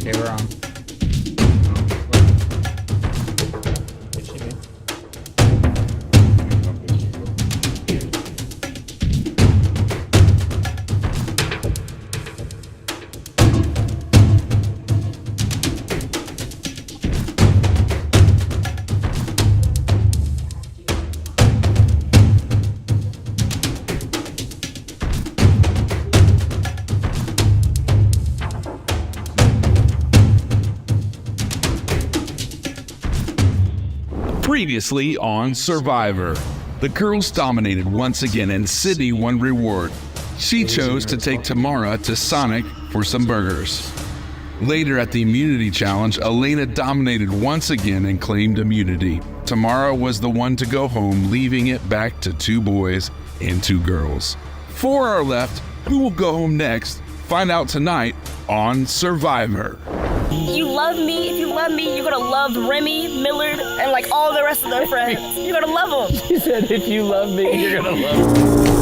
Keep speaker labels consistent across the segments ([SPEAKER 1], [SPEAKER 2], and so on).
[SPEAKER 1] Okay, we're on.
[SPEAKER 2] Previously on Survivor, the girls dominated once again and Sydney won reward. She chose to take Tamara to Sonic for some burgers. Later at the immunity challenge, Elena dominated once again and claimed immunity. Tamara was the one to go home, leaving it back to 2 boys and 2 girls. 4 are left. Who will go home next? Find out tonight on Survivor.
[SPEAKER 3] You love me. If you love me, you're gonna love Remy, Millard, and like all the rest of their friends. You're gonna love them.
[SPEAKER 4] She said, if you love me, you're gonna love me.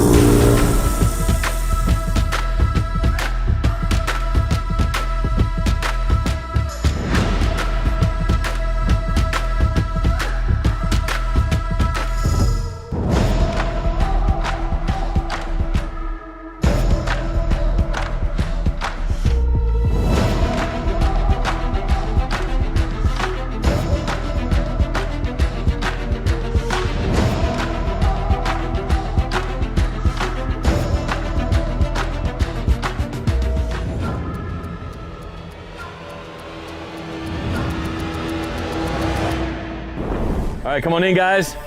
[SPEAKER 4] All right, come on in, guys.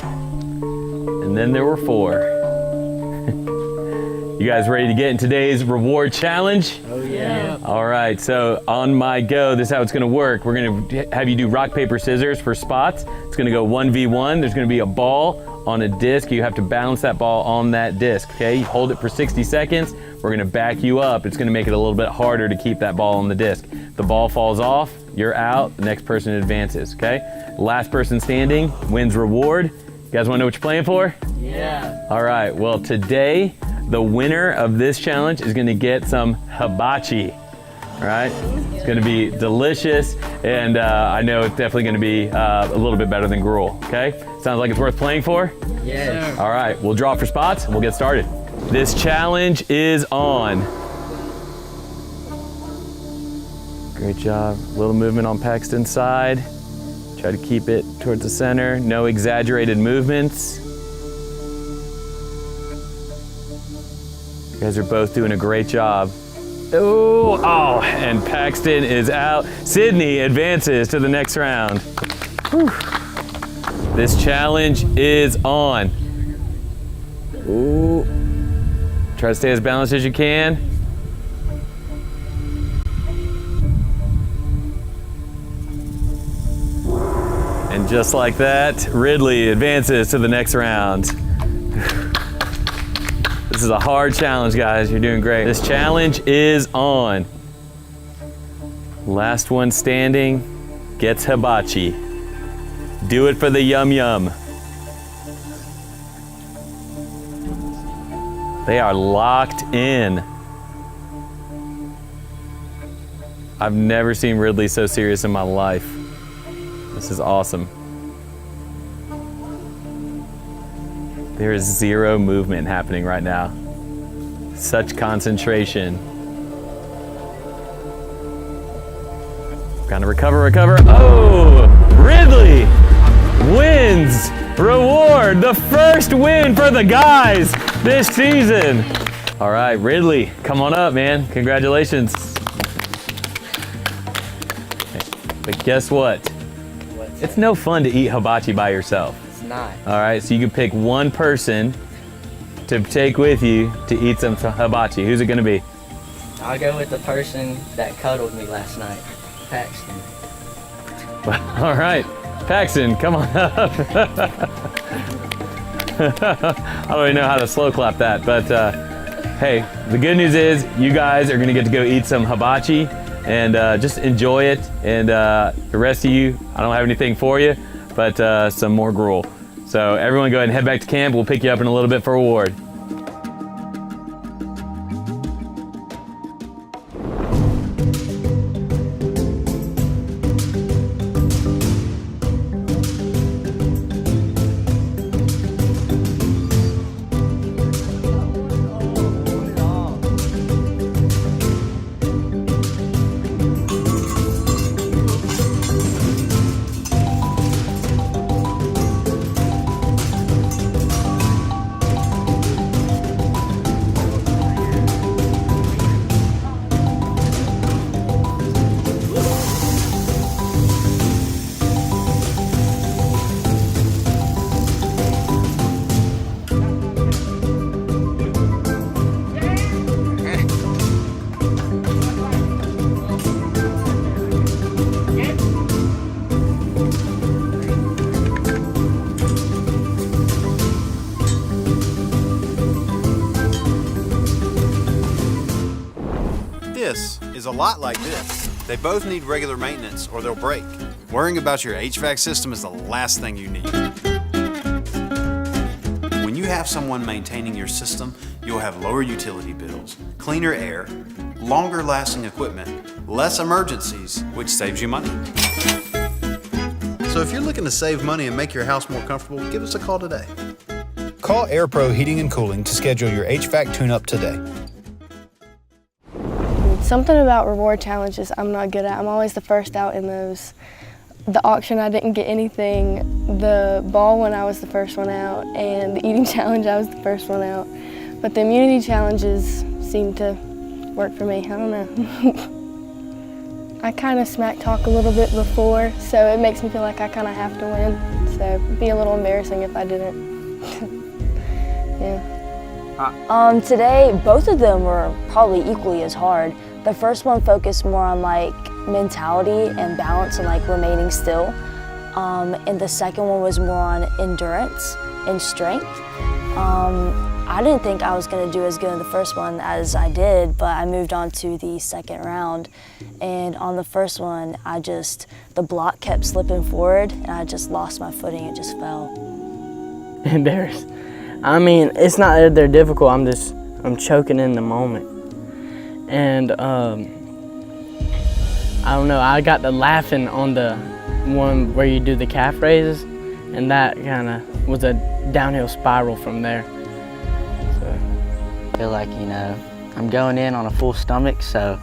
[SPEAKER 4] And then there were 4. You guys ready to get in today's reward challenge?
[SPEAKER 1] Oh, yeah.
[SPEAKER 4] All right, so on my go, this is how it's gonna work. We're gonna have you do rock, paper, scissors for spots. It's gonna go 1v1. There's gonna be a ball on a disc. You have to balance that ball on that disc, okay? You hold it for 60 seconds. We're gonna back you up. It's gonna make it a little bit harder to keep that ball on the disc. The ball falls off, you're out, the next person advances, okay? Last person standing wins reward. You guys wanna know what you're playing for?
[SPEAKER 1] Yeah.
[SPEAKER 4] All right, well today, the winner of this challenge is gonna get some hibachi, all right? It's gonna be delicious, and I know it's definitely gonna be a little bit better than gruel, okay? Sounds like it's worth playing for?
[SPEAKER 1] Yes.
[SPEAKER 4] All right, we'll draw for spots and we'll get started. This challenge is on. Great job. Little movement on Paxton's side. Try to keep it towards the center. No exaggerated movements. You guys are both doing a great job. Oh, and Paxton is out. Sydney advances to the next round. Whew. This challenge is on. Ooh. Try to stay as balanced as you can. And just like that, Ridley advances to the next round. This is a hard challenge, guys. You're doing great. This challenge is on. Last one standing gets hibachi. Do it for the yum yum. They are locked in. I've never seen Ridley so serious in my life. This is awesome. There is 0 movement happening right now. Such concentration. Gotta recover. Oh, Ridley wins reward. The first win for the guys this season. All right, Ridley, come on up, man. Congratulations. But guess what? It's no fun to eat hibachi by yourself.
[SPEAKER 1] It's not.
[SPEAKER 4] All right, so you can pick one person to take with you to eat some hibachi. Who's it gonna be?
[SPEAKER 1] I'll go with the person that cuddled me last night, Paxton.
[SPEAKER 4] All right, Paxton, come on up. I don't even know how to slow clap that, but hey, the good news is you guys are gonna get to go eat some hibachi and just enjoy it. And the rest of you, I don't have anything for you, but some more gruel. So everyone go ahead and head back to camp. We'll pick you up in a little bit for a reward.
[SPEAKER 5] this is a lot like this. They both need regular maintenance or they'll break. Worrying about your HVAC system is the last thing you need. When you have someone maintaining your system, you'll have lower utility bills, cleaner air, longer lasting equipment, less emergencies, which saves you money. So if you're looking to save money and make your house more comfortable, give us a call today. Call AirPro Heating and Cooling to schedule your HVAC tune-up today.
[SPEAKER 3] Something about reward challenges I'm not good at. I'm always the first out in those. The auction, I didn't get anything. The ball one, I was the first one out. And the eating challenge, I was the first one out. But the immunity challenges seem to work for me. I don't know. I kind of smack talk a little bit before, so it makes me feel like I kind of have to win. So it'd be a little embarrassing if I didn't. Yeah.
[SPEAKER 6] Today, both of them were probably equally as hard. The first one focused more on like mentality and balance and like remaining still. And the second one was more on endurance and strength. I didn't think I was gonna do as good in the first one as I did, but I moved on to the second round. And on the first one, the block kept slipping forward and I just lost my footing, it just fell.
[SPEAKER 7] Embarrassed. I mean, it's not that they're difficult, I'm choking in the moment. And I don't know, I got to laughing on the one where you do the calf raises, and that kind of was a downhill spiral from there. So.
[SPEAKER 1] I feel like, I'm going in on a full stomach, so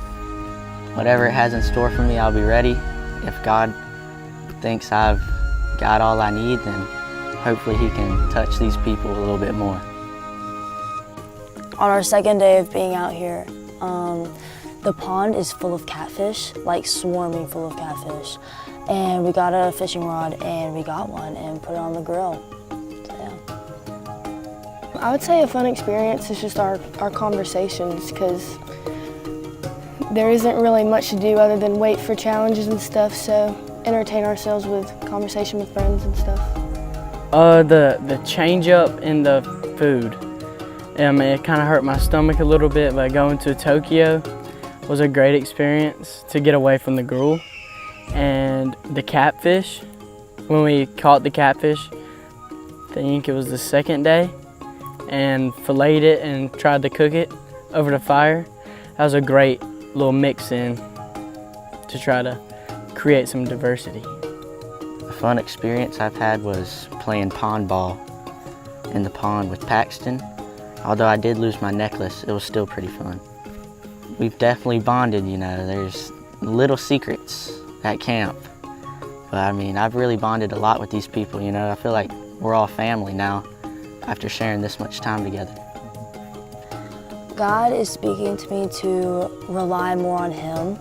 [SPEAKER 1] whatever it has in store for me, I'll be ready. If God thinks I've got all I need, then hopefully He can touch these people a little bit more.
[SPEAKER 6] On our second day of being out here, the pond is full of catfish, like swarming full of catfish. And we got a fishing rod and we got one and put it on the grill. So, yeah.
[SPEAKER 3] I would say a fun experience is just our conversations, because there isn't really much to do other than wait for challenges and stuff, so entertain ourselves with conversation with friends and stuff.
[SPEAKER 7] The change up in the food. It kind of hurt my stomach a little bit, but going to Tokyo was a great experience to get away from the gruel. And the catfish, when we caught the catfish, I think it was the second day, and filleted it and tried to cook it over the fire. That was a great little mix-in to try to create some diversity.
[SPEAKER 1] A fun experience I've had was playing pond ball in the pond with Paxton. Although I did lose my necklace, it was still pretty fun. We've definitely bonded, there's little secrets at camp. But I mean, I've really bonded a lot with these people, I feel like we're all family now after sharing this much time together.
[SPEAKER 6] God is speaking to me to rely more on Him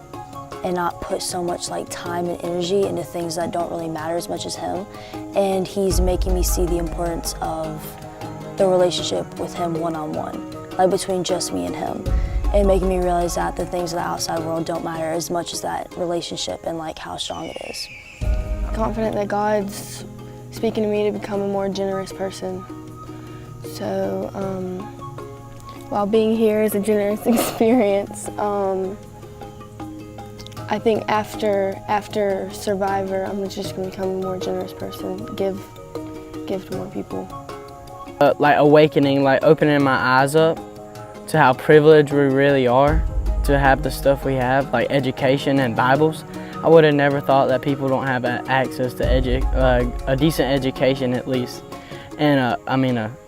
[SPEAKER 6] and not put so much like time and energy into things that don't really matter as much as Him. And He's making me see the importance of the relationship with Him one-on-one, like between just me and Him, and making me realize that the things of the outside world don't matter as much as that relationship and like how strong it is.
[SPEAKER 3] Confident that God's speaking to me to become a more generous person. So while being here is a generous experience, I think after Survivor, I'm just going to become a more generous person, give to more people.
[SPEAKER 7] Like awakening, like opening my eyes up to how privileged we really are to have the stuff we have, like education and Bibles. I would have never thought that people don't have access to a decent education at least. And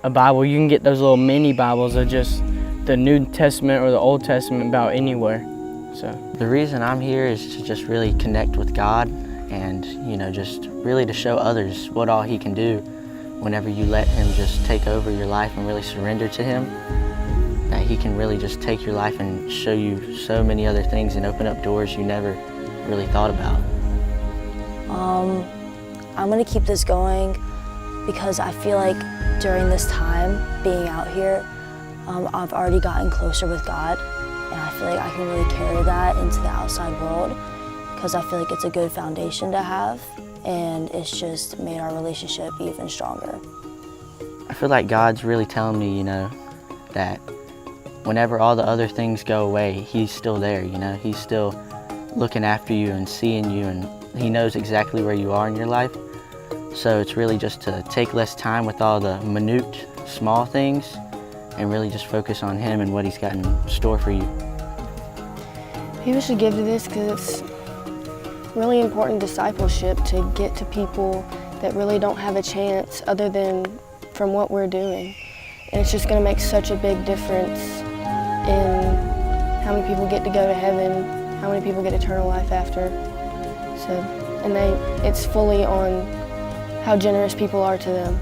[SPEAKER 7] a Bible, you can get those little mini Bibles of just the New Testament or the Old Testament about anywhere. So
[SPEAKER 1] the reason I'm here is to just really connect with God and, just really to show others what all He can do whenever you let Him just take over your life and really surrender to Him, that He can really just take your life and show you so many other things and open up doors you never really thought about.
[SPEAKER 6] I'm gonna keep this going because I feel like during this time being out here, I've already gotten closer with God, and I feel like I can really carry that into the outside world because I feel like it's a good foundation to have, and it's just made our relationship even stronger.
[SPEAKER 1] I feel like God's really telling me, that whenever all the other things go away, he's still there, you know? He's still looking after you and seeing you, and he knows exactly where you are in your life. So it's really just to take less time with all the minute, small things and really just focus on him and what he's got in store for you.
[SPEAKER 3] People should give to this because it's really important discipleship to get to people that really don't have a chance other than from what we're doing. And it's just going to make such a big difference in how many people get to go to heaven, how many people get eternal life after. So, and it's fully on how generous people are to them.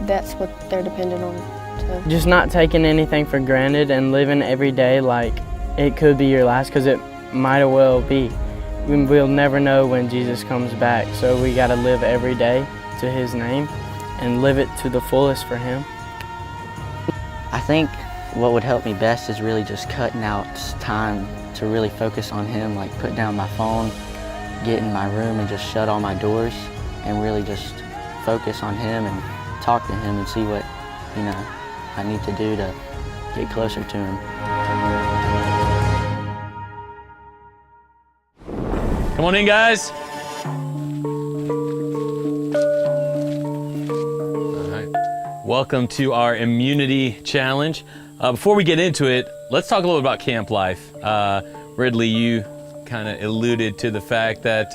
[SPEAKER 3] That's what they're dependent on. So.
[SPEAKER 7] Just not taking anything for granted and living every day like it could be your last, because it might well be. We'll never know when Jesus comes back, so we got to live every day to his name and live it to the fullest for him.
[SPEAKER 1] I think what would help me best is really just cutting out time to really focus on him, like put down my phone, get in my room and just shut all my doors and really just focus on him and talk to him and see what, you know, I need to do to get closer to him.
[SPEAKER 4] Come on in, guys. All right. Welcome to our immunity challenge. Before we get into it, let's talk a little bit about camp life. Ridley, you kind of alluded to the fact that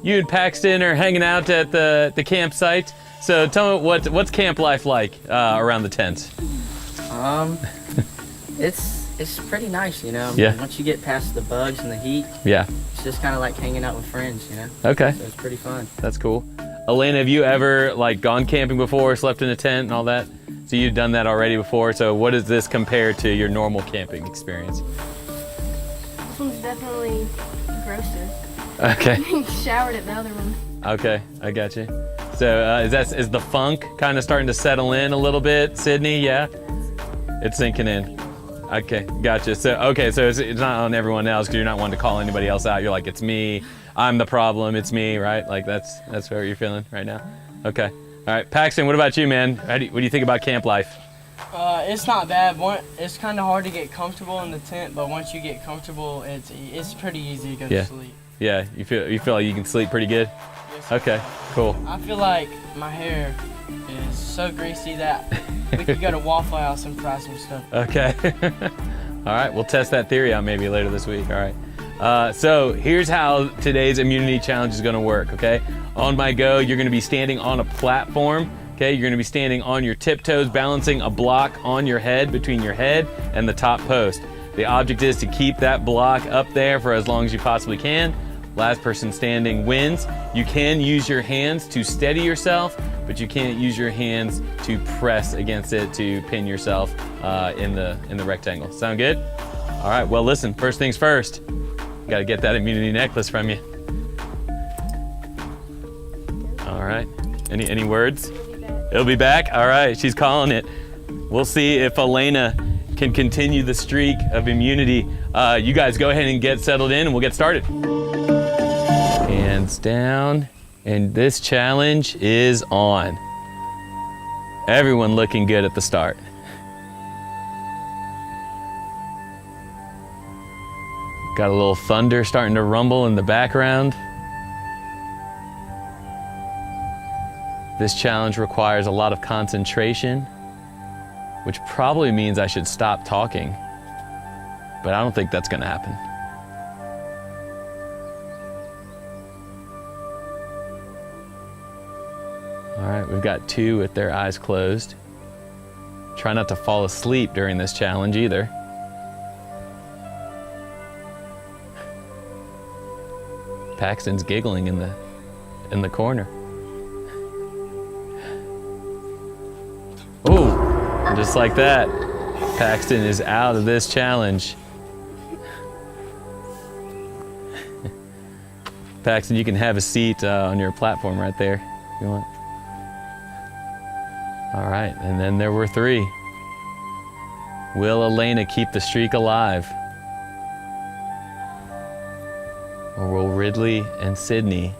[SPEAKER 4] you and Paxton are hanging out at the campsite. So tell me what's camp life like around the tents?
[SPEAKER 1] It's pretty nice, you know.
[SPEAKER 4] Yeah.
[SPEAKER 1] Once you get past the bugs and the heat,
[SPEAKER 4] Yeah.
[SPEAKER 1] it's just kind of like hanging out with friends, you know.
[SPEAKER 4] Okay.
[SPEAKER 1] So it's pretty fun.
[SPEAKER 4] That's cool. Elena, have you ever gone camping before, slept in a tent and all that? So you've done that already before. So what does this compare to your normal camping experience?
[SPEAKER 3] This one's definitely grosser.
[SPEAKER 4] Okay.
[SPEAKER 3] Showered at the other one.
[SPEAKER 4] Okay, I got you. So is the funk kind of starting to settle in a little bit, Sydney? Yeah, it's sinking in. Okay, gotcha. So it's not on everyone else because you're not wanting to call anybody else out. You're like, it's me. I'm the problem. It's me, right? Like that's what you're feeling right now. Okay. All right, Paxton. What about you, man? What do you think about camp life?
[SPEAKER 7] It's not bad. It's kind of hard to get comfortable in the tent, but once you get comfortable, it's pretty easy to go to sleep.
[SPEAKER 4] Yeah, you feel like you can sleep pretty good?
[SPEAKER 7] Yes.
[SPEAKER 4] Okay, cool.
[SPEAKER 7] I feel like my hair is so greasy that we could go to Waffle House and fry some stuff.
[SPEAKER 4] Okay. All right, we'll test that theory out maybe later this week. All right. So here's how today's immunity challenge is going to work, okay? On my go, you're going to be standing on a platform, okay? You're going to be standing on your tiptoes, balancing a block on your head, between your head and the top post. The object is to keep that block up there for as long as you possibly can. Last person standing wins. You can use your hands to steady yourself, but you can't use your hands to press against it to pin yourself in the rectangle. Sound good? All right, well listen, first things first. Got to get that immunity necklace from you. All right, any words? It'll be back? All right, she's calling it. We'll see if Elena can continue the streak of immunity. You guys go ahead and get settled in and we'll get started. Hands down, and this challenge is on. Everyone looking good at the start. Got a little thunder starting to rumble in the background. This challenge requires a lot of concentration, which probably means I should stop talking, but I don't think that's gonna happen. All right, we've got two with their eyes closed. Try not to fall asleep during this challenge either. Paxton's giggling in the corner. Ooh, just like that, Paxton is out of this challenge. Paxton, you can have a seat on your platform right there if you want. All right, and then there were three. Will Elena keep the streak alive? Or will Ridley and Sydney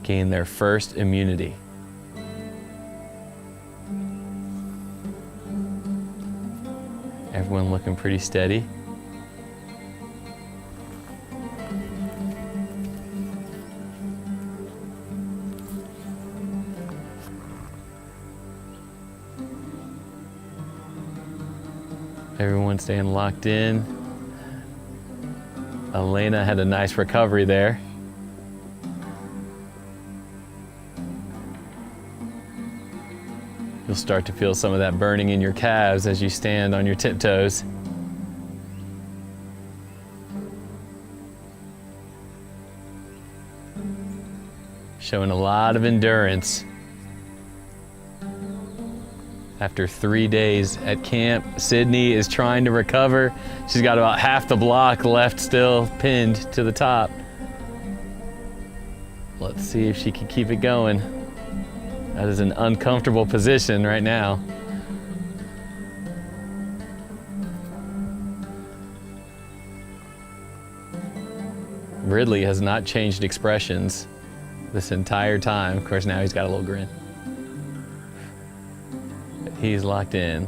[SPEAKER 4] gain their first immunity? Everyone looking pretty steady. Everyone staying locked in. Elena had a nice recovery there. You'll start to feel some of that burning in your calves as you stand on your tiptoes. Showing a lot of endurance. After 3 days at camp, Sydney is trying to recover. She's got about half the block left still pinned to the top. Let's see if she can keep it going. That is an uncomfortable position right now. Ridley has not changed expressions this entire time. Of course, now he's got a little grin. He's locked in.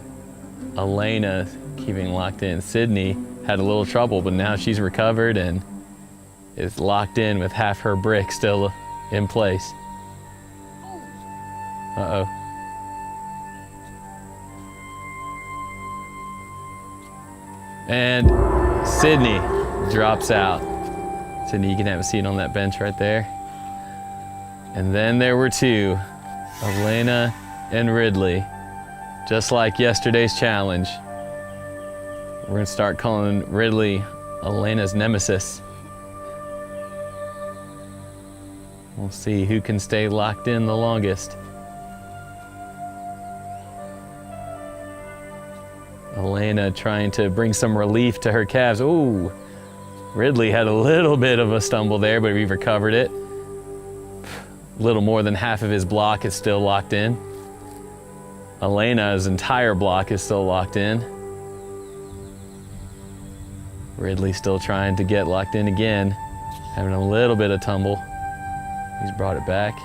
[SPEAKER 4] Elena keeping locked in. Sydney had a little trouble, but now she's recovered and is locked in with half her brick still in place. Uh-oh. And Sydney drops out. Sydney, you can have a seat on that bench right there. And then there were two, Elena and Ridley. Just like yesterday's challenge, we're gonna start calling Ridley Elena's nemesis. We'll see who can stay locked in the longest. Elena trying to bring some relief to her calves. Ooh, Ridley had a little bit of a stumble there, but we've recovered it. A little more than half of his block is still locked in. Elena's entire block is still locked in. Ridley still trying to get locked in again, having a little bit of tumble. He's brought it back.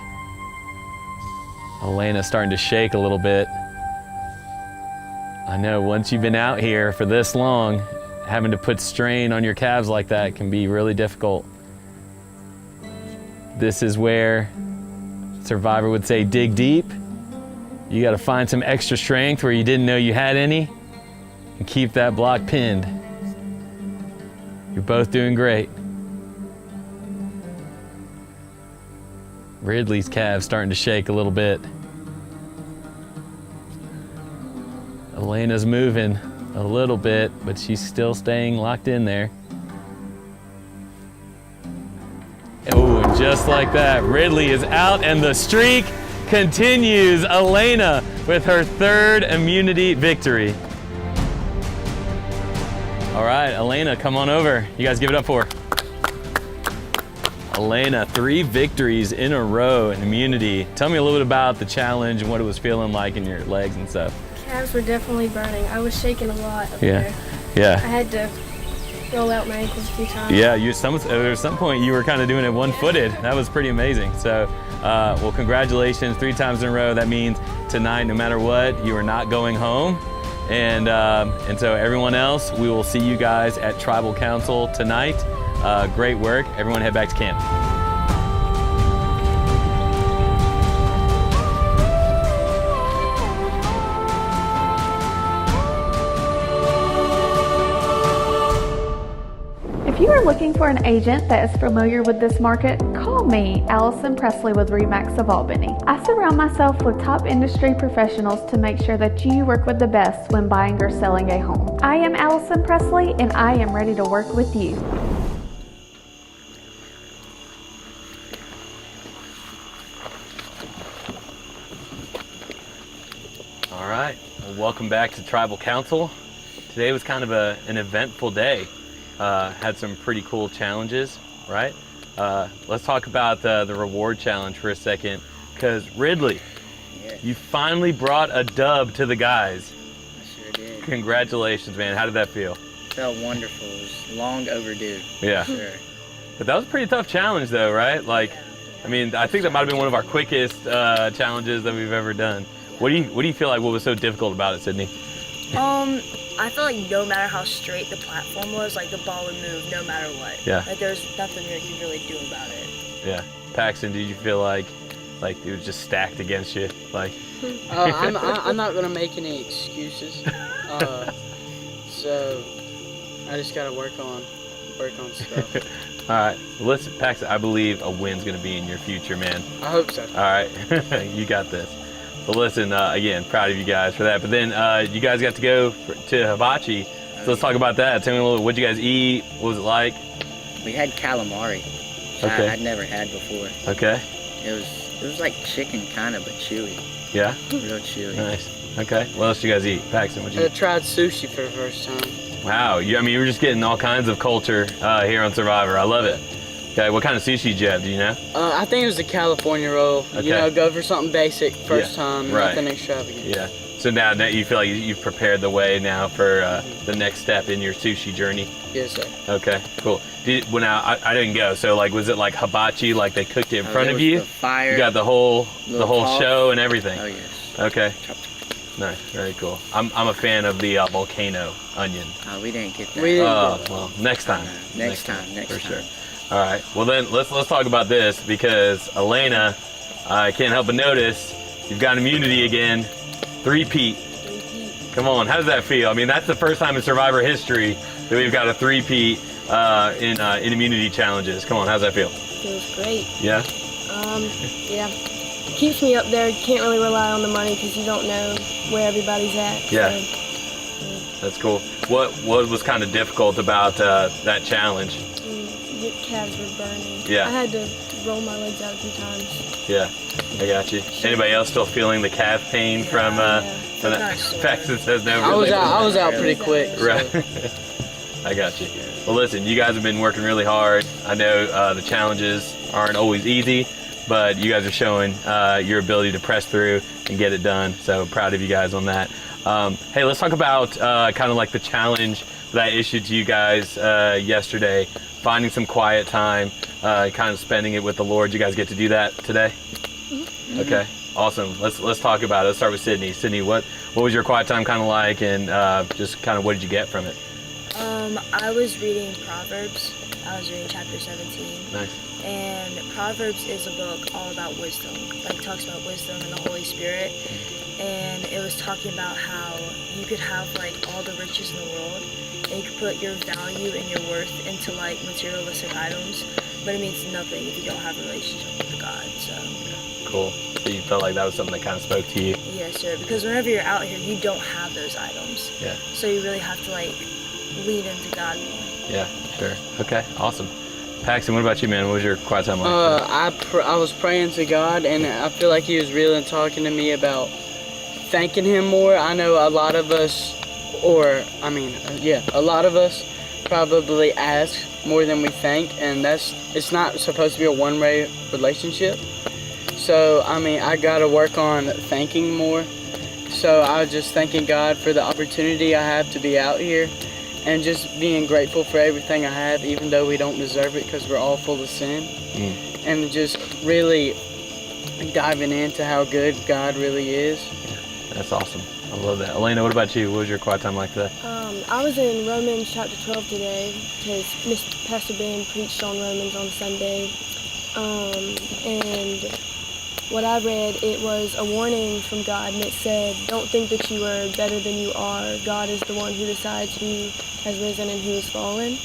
[SPEAKER 4] Elena's starting to shake a little bit. I know once you've been out here for this long, having to put strain on your calves like that can be really difficult. This is where Survivor would say dig deep. You gotta find some extra strength where you didn't know you had any and keep that block pinned. You're both doing great. Ridley's calves starting to shake a little bit. Elena's moving a little bit, but she's still staying locked in there. Oh, and just like that, Ridley is out and the streak continues. Elena with her third immunity victory. All right, Elena, come on over. You guys give it up for her. Elena, 3 victories in a row in immunity. Tell me a little bit about the challenge and what it was feeling like in your legs and stuff.
[SPEAKER 3] Calves were definitely burning. I was shaking a lot up there.
[SPEAKER 4] Yeah.
[SPEAKER 3] I had to roll out my ankles a few times.
[SPEAKER 4] Yeah, at some point you were kind of doing it one-footed. That was pretty amazing. So, well, congratulations, 3 times in a row. That means tonight, no matter what, you are not going home. And so everyone else, we will see you guys at Tribal Council tonight. Great work. Everyone head back to camp.
[SPEAKER 8] If you are looking for an agent that is familiar with this market, call me, Allison Presley with RE/MAX of Albany. I surround myself with top industry professionals to make sure that you work with the best when buying or selling a home. I am Allison Presley and I am ready to work with you.
[SPEAKER 4] All right, well, welcome back to Tribal Council. Today was kind of an eventful day. Had some pretty cool challenges, right? Let's talk about the reward challenge for a second, because Ridley, you finally brought a dub to the guys.
[SPEAKER 1] I sure did.
[SPEAKER 4] Congratulations, man. How did that feel?
[SPEAKER 1] Felt wonderful. It was long overdue.
[SPEAKER 4] Yeah.
[SPEAKER 1] For sure.
[SPEAKER 4] But that was a pretty tough challenge though, right? Like, I mean, I think that might have been one of our quickest challenges that we've ever done. What do you feel like what was so difficult about it, Sydney?
[SPEAKER 6] I feel like no matter how straight the platform was, like the ball would move no matter what.
[SPEAKER 4] Yeah.
[SPEAKER 6] Like there's nothing you could really do about it.
[SPEAKER 4] Yeah. Paxton, did you feel like it was just stacked against you? Like.
[SPEAKER 7] I'm not gonna make any excuses. So I just gotta work on stuff.
[SPEAKER 4] All right. Well, listen, Paxton, I believe a win's going to be in your future, man.
[SPEAKER 7] I hope so.
[SPEAKER 4] All right. You got this. But listen, again, proud of you guys for that. But then you guys got to go to Hibachi. So let's talk about that. Tell me a little, what'd you guys eat? What was it like?
[SPEAKER 1] We had calamari.
[SPEAKER 4] Okay.
[SPEAKER 1] I'd never had before.
[SPEAKER 4] Okay.
[SPEAKER 1] It was like chicken kind of, but chewy.
[SPEAKER 4] Yeah?
[SPEAKER 1] Real chewy.
[SPEAKER 4] Nice. Okay. What else did you guys eat? Paxton, what'd you
[SPEAKER 7] I
[SPEAKER 4] eat?
[SPEAKER 7] tried sushi for the first time.
[SPEAKER 4] Wow. I mean, you were just getting all kinds of culture here on Survivor. I love it. Okay. What kind of sushi did you have? Do you know?
[SPEAKER 7] I think it was the California roll.
[SPEAKER 4] Okay.
[SPEAKER 7] You know, go for something basic first time,
[SPEAKER 4] right.
[SPEAKER 7] nothing extravagant.
[SPEAKER 4] Yeah. So now you feel like you've prepared the way now for the next step in your sushi journey?
[SPEAKER 7] Yes, sir.
[SPEAKER 4] Okay, cool. Well, now I didn't go. So like, was it like hibachi? Like they cooked it in front
[SPEAKER 1] there
[SPEAKER 4] of
[SPEAKER 1] was
[SPEAKER 4] you?
[SPEAKER 1] the fire,
[SPEAKER 4] You got the whole
[SPEAKER 1] little
[SPEAKER 4] show and everything.
[SPEAKER 1] Oh yes.
[SPEAKER 4] Okay.
[SPEAKER 1] Chop, chop.
[SPEAKER 4] Nice. Very cool. I'm a fan of the volcano onion.
[SPEAKER 1] Oh, we didn't get that.
[SPEAKER 7] We didn't
[SPEAKER 4] Well, next time.
[SPEAKER 1] Next time.
[SPEAKER 4] For sure. All right. Well then, let's talk about this because Elena, I can't help but notice you've got immunity again. Three-peat. Come on, how does that feel? I mean, that's the first time in Survivor history that we've got a three-peat in immunity challenges. Come on, how's that feel?
[SPEAKER 3] Feels great.
[SPEAKER 4] Yeah?
[SPEAKER 3] Yeah. It keeps me up there. Can't really rely on the money because you don't know where everybody's at.
[SPEAKER 4] Yeah.
[SPEAKER 3] So,
[SPEAKER 4] That's cool. What was kind of difficult about that challenge?
[SPEAKER 3] your calves were burning.
[SPEAKER 4] Yeah.
[SPEAKER 3] I had to roll my legs out a few times.
[SPEAKER 4] Yeah, I got you. Anybody else still feeling the calf pain from that? Paxton says no.
[SPEAKER 7] I was out pretty quick. So.
[SPEAKER 4] Right. I got you. Well, listen, you guys have been working really hard. I know the challenges aren't always easy, but you guys are showing your ability to press through and get it done. So proud of you guys on that. Hey, let's talk about kind of like the challenge that I issued to you guys yesterday, finding some quiet time, kind of spending it with the Lord. You guys get to do that today? Mm-hmm. Okay, awesome. Let's talk about it. Let's start with Sydney. Sydney, what was your quiet time kind of like, and just kind of what did you get from it?
[SPEAKER 6] I was reading Proverbs. I was reading chapter 17.
[SPEAKER 4] Nice.
[SPEAKER 6] And Proverbs is a book all about wisdom. Like, it talks about wisdom and the Holy Spirit. And it was talking about how you could have like all the riches in the world, and you could put your value and your worth into like materialistic items, but it means nothing if you don't have a relationship with God. So
[SPEAKER 4] Cool. So you felt like that was something that kind of spoke to you?
[SPEAKER 6] yes, sir. Because whenever you're out here, you don't have those items.
[SPEAKER 4] Yeah.
[SPEAKER 6] So you really have to like lean into God more.
[SPEAKER 4] Yeah, sure. Okay, awesome. Paxton, what about you, man? What was your quiet time like?
[SPEAKER 7] I was praying to God, and I feel like He was really talking to me about thanking Him more. I know a lot of us, a lot of us probably ask more than we thank, and it's not supposed to be a one-way relationship. So, I gotta work on thanking more. So I was just thanking God for the opportunity I have to be out here, and just being grateful for everything I have, even though we don't deserve it because we're all full of sin. And just really diving into how good God really is.
[SPEAKER 4] That's awesome. I love that. Elena, what about you? What was your quiet time like today?
[SPEAKER 3] I was in Romans chapter 12 today because Pastor Ben preached on Romans on Sunday. And what I read, it was a warning from God, and it said, don't think that you are better than you are. God is the one who decides who has risen and who has fallen.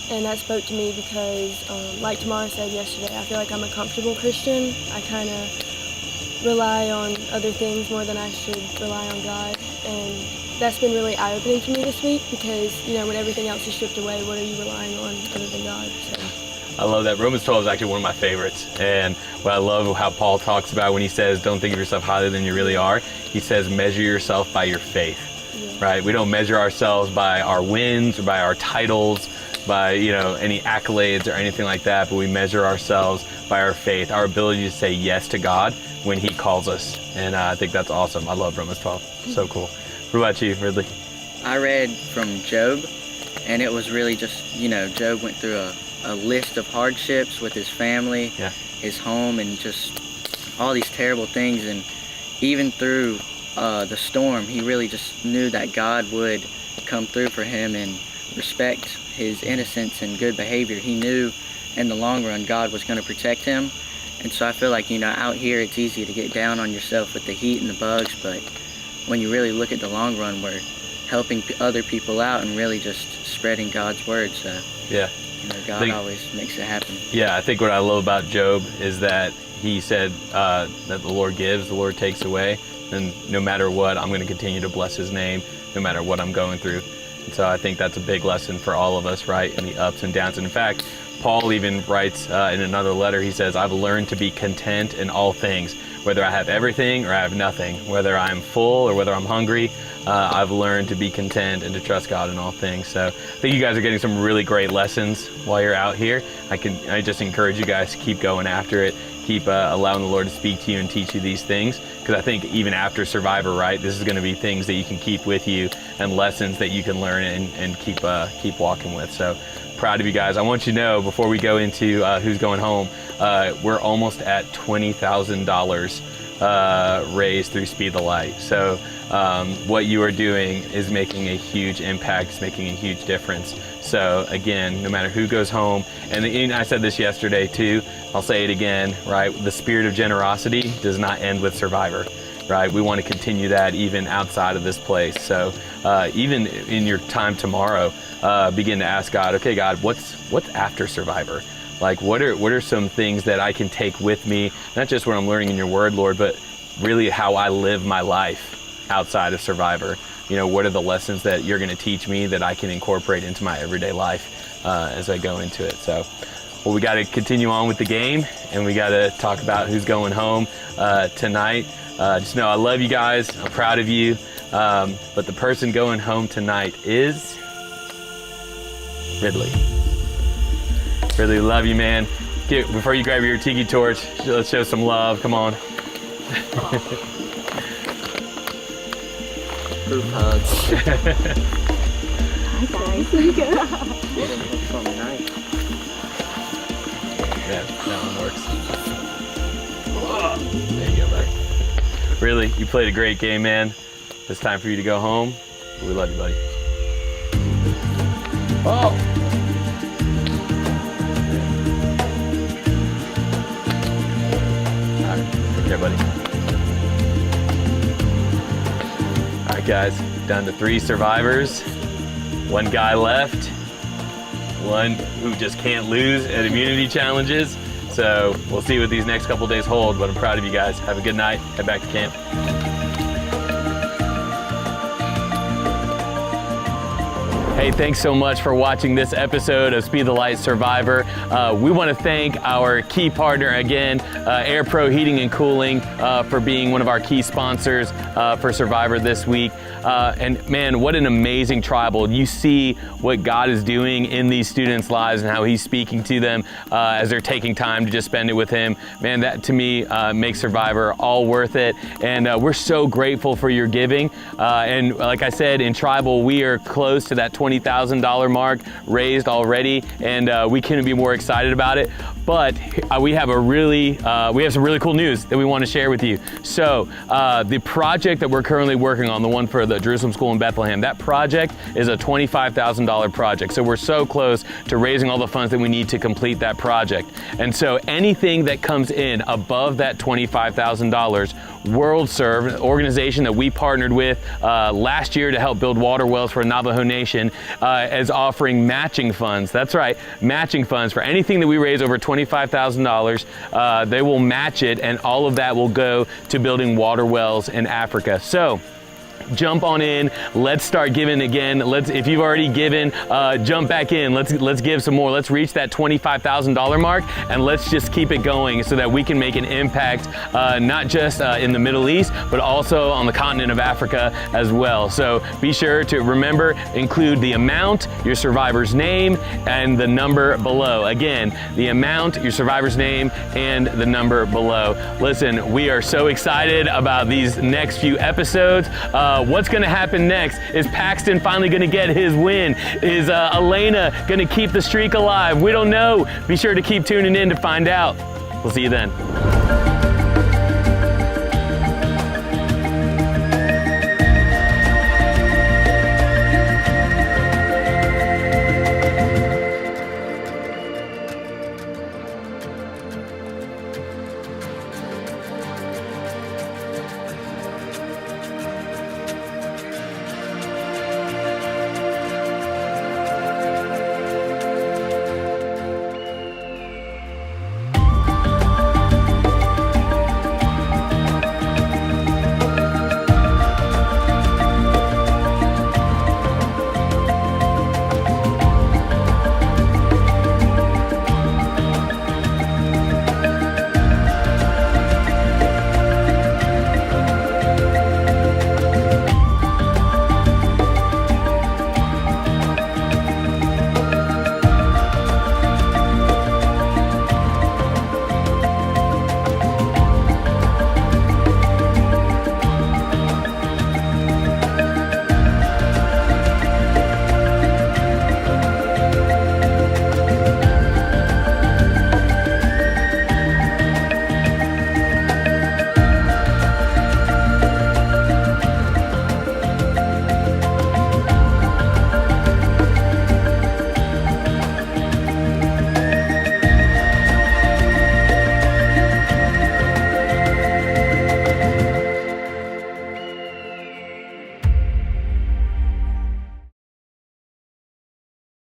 [SPEAKER 3] And that spoke to me because, like Tamara said yesterday, I feel like I'm a comfortable Christian. I kind of rely on other things more than I should rely on God. And that's been really eye-opening for me this week because, when everything else is stripped away, what are you relying on other than God? So.
[SPEAKER 4] I love that. Romans 12 is actually one of my favorites. And what I love how Paul talks about when he says, don't think of yourself higher than you really are. He says, measure yourself by your faith, right? We don't measure ourselves by our wins or by our titles, by, any accolades or anything like that, but we measure ourselves by our faith, our ability to say yes to God when He calls us. And I think that's awesome. I love Romans 12. So cool. What about you, Ridley?
[SPEAKER 1] I read from Job, and it was really just, Job went through a list of hardships with his family, his home, and just all these terrible things. And even through the storm, he really just knew that God would come through for him and respect his innocence and good behavior. He knew in the long run God was going to protect him. And so I feel like, out here it's easy to get down on yourself with the heat and the bugs, but when you really look at the long run, we're helping other people out and really just spreading God's word. So
[SPEAKER 4] Yeah.
[SPEAKER 1] God always makes it happen.
[SPEAKER 4] Yeah, I think what I love about Job is that he said that the Lord gives, the Lord takes away, and no matter what, I'm going to continue to bless his name, no matter what I'm going through. And so I think that's a big lesson for all of us, right, in the ups and downs. And in fact, Paul even writes in another letter, he says, I've learned to be content in all things, whether I have everything or I have nothing, whether I'm full or whether I'm hungry. I've learned to be content and to trust God in all things. So I think you guys are getting some really great lessons while you're out here. I just encourage you guys to keep going after it. Keep allowing the Lord to speak to you and teach you these things, because I think even after Survivor, right, this is going to be things that you can keep with you and lessons that you can learn and keep walking with. So proud of you guys. I want you to know, before we go into who's going home, we're almost at $20,000 raised through Speed the Light. So what you are doing is making a huge impact, it's making a huge difference. So again, no matter who goes home, and I said this yesterday too, I'll say it again, right? The spirit of generosity does not end with Survivor, right? We want to continue that even outside of this place. So even in your time tomorrow, begin to ask God, okay, God, what's after Survivor? Like, what are some things that I can take with me, not just what I'm learning in your word, Lord, but really how I live my life outside of Survivor. What are the lessons that you're going to teach me that I can incorporate into my everyday life as I go into it? So, well, we got to continue on with the game, and we got to talk about who's going home tonight. Just know I love you guys. I'm proud of you. But the person going home tonight is Ridley. Ridley, love you, man. Before you grab your tiki torch, let's show some love. Come on.
[SPEAKER 1] Group hugs.
[SPEAKER 6] Hi guys.
[SPEAKER 4] Yeah, that one works. There you go, buddy. Really, you played a great game, man. It's time for you to go home. We love you, buddy. Oh! All right, take care, buddy. All right, guys, down to 3 survivors. 1 guy left. 1 who just can't lose at immunity challenges. So we'll see what these next couple days hold, but I'm proud of you guys. Have a good night. Head back to camp. Hey, thanks so much for watching this episode of Speed the Light Survivor. We want to thank our key partner again, Air Pro Heating and Cooling, for being one of our key sponsors for Survivor this week. And man, what an amazing tribal. You see what God is doing in these students' lives and how he's speaking to them as they're taking time to just spend it with him. Man, that to me makes Survivor all worth it. And we're so grateful for your giving. And like I said, in tribal, we are close to that $20,000 mark raised already, and we couldn't be more excited about it. But we have some really cool news that we want to share with you. So the project that we're currently working on, the one for the Jerusalem School in Bethlehem, that project is a $25,000 project. So we're so close to raising all the funds that we need to complete that project. And so anything that comes in above that $25,000, WorldServe, an organization that we partnered with last year to help build water wells for Navajo Nation, is offering matching funds. That's right, matching funds for anything that we raise over $25,000. They will match it, and all of that will go to building water wells in Africa. So jump on in. Let's start giving again. If you've already given, jump back in. Let's give some more. Let's reach that $25,000 mark, and let's just keep it going so that we can make an impact, not just in the Middle East, but also on the continent of Africa as well. So be sure to remember, include the amount, your survivor's name, and the number below. Again, the amount, your survivor's name, and the number below. Listen, we are so excited about these next few episodes. What's going to happen next? Is Paxton finally going to get his win? Is Elena going to keep the streak alive? We don't know. Be sure to keep tuning in to find out. We'll see you then.